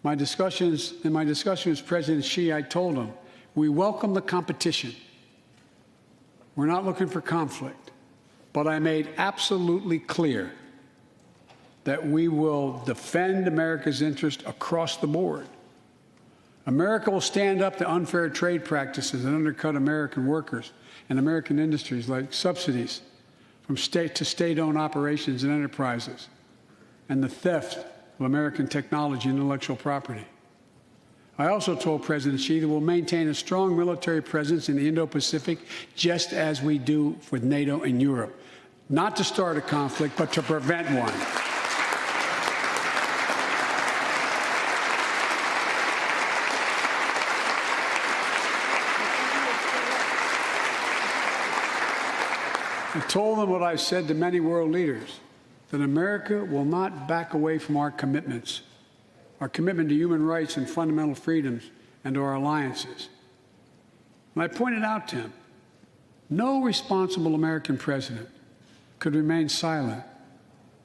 In my discussion with President Xi, I told him, we welcome the competition. We're not looking for conflict. But I made absolutely clear that we will defend America's interest across the board. America will stand up to unfair trade practices that undercut American workers and American industries, like subsidies from state to state-owned operations and enterprises, and the theft of American technology and intellectual property. I also told President Xi that we'll maintain a strong military presence in the Indo-Pacific, just as we do with NATO and Europe, not to start a conflict, but to prevent one. I told them what I've said to many world leaders, that America will not back away from our commitments, our commitment to human rights and fundamental freedoms, and to our alliances. And I pointed out to him, no responsible American president could remain silent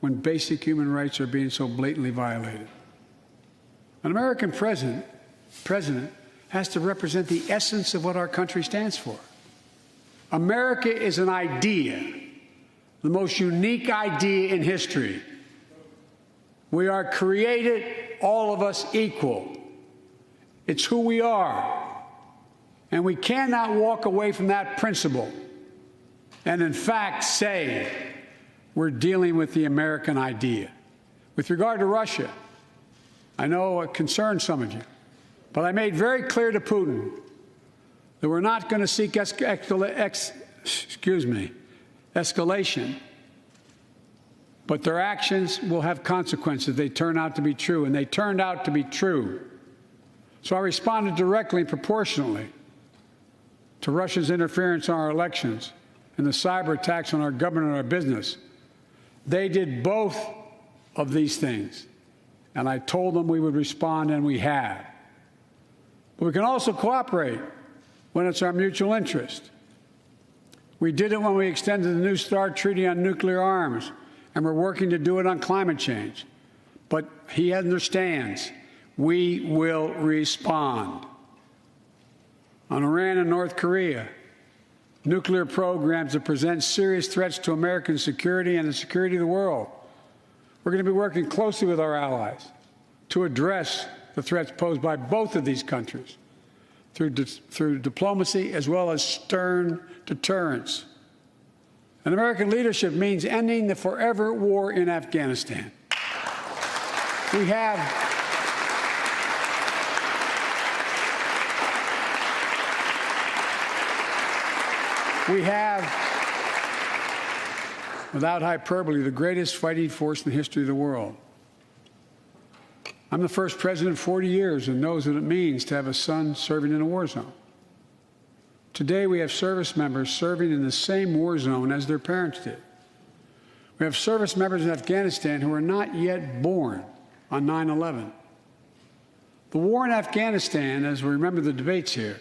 when basic human rights are being so blatantly violated. An American president has to represent the essence of what our country stands for. America is an idea, the most unique idea in history. We are created, all of us, equal. It's who we are. And we cannot walk away from that principle and, in fact, say we're dealing with the American idea. With regard to Russia, I know it concerns some of you, but I made very clear to Putin that we're not going to seek escalation, but their actions will have consequences. They turn out to be true, and they turned out to be true. So I responded directly and proportionately to Russia's interference in our elections and the cyber attacks on our government and our business. They did both of these things, and I told them we would respond, and we have. But we can also cooperate when it's our mutual interest. We did it when we extended the New START Treaty on nuclear arms, and we're working to do it on climate change. But he understands we will respond. On Iran and North Korea, nuclear programs that present serious threats to American security and the security of the world. We're going to be working closely with our allies to address the threats posed by both of these countries through diplomacy as well as stern deterrence. And American leadership means ending the forever war in Afghanistan. We have without hyperbole, the greatest fighting force in the history of the world. I'm the first president in 40 years and knows what it means to have a son serving in a war zone. Today, we have service members serving in the same war zone as their parents did. We have service members in Afghanistan who are not yet born on 9/11. The war in Afghanistan, as we remember the debates here,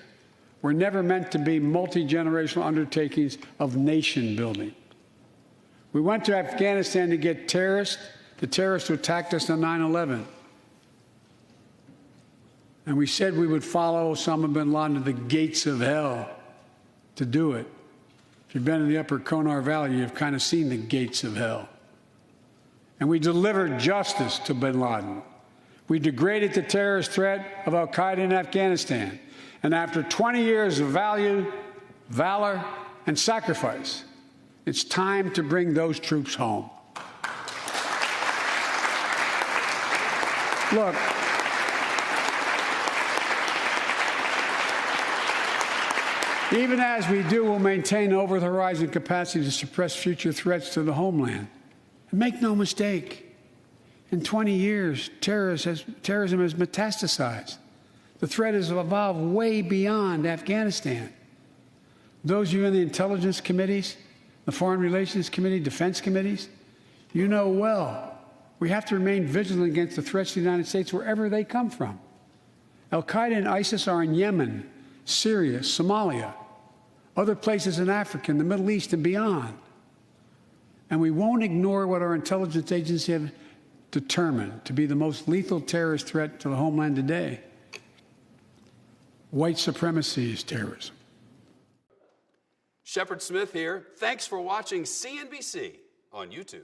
were never meant to be multi-generational undertakings of nation building. We went to Afghanistan to get the terrorists who attacked us on 9/11. And we said we would follow Osama bin Laden to the gates of hell to do it. If you've been in the upper Konar Valley, you've kind of seen the gates of hell. And we delivered justice to bin Laden. We degraded the terrorist threat of al-Qaeda in Afghanistan. And after 20 years of valor, and sacrifice, it's time to bring those troops home. Look, even as we do, we'll maintain over-the-horizon capacity to suppress future threats to the homeland. And make no mistake, in 20 years, terrorism has metastasized. The threat has evolved way beyond Afghanistan. Those of you in the intelligence committees, the foreign relations committee, defense committees, you know well, we have to remain vigilant against the threats to the United States wherever they come from. Al-Qaeda and ISIS are in Yemen, Syria, Somalia, other places in Africa, in the Middle East, and beyond. And we won't ignore what our intelligence agencies have determined to be the most lethal terrorist threat to the homeland today. White supremacy is terrorism. Shepard Smith here. Thanks for watching CNBC on YouTube.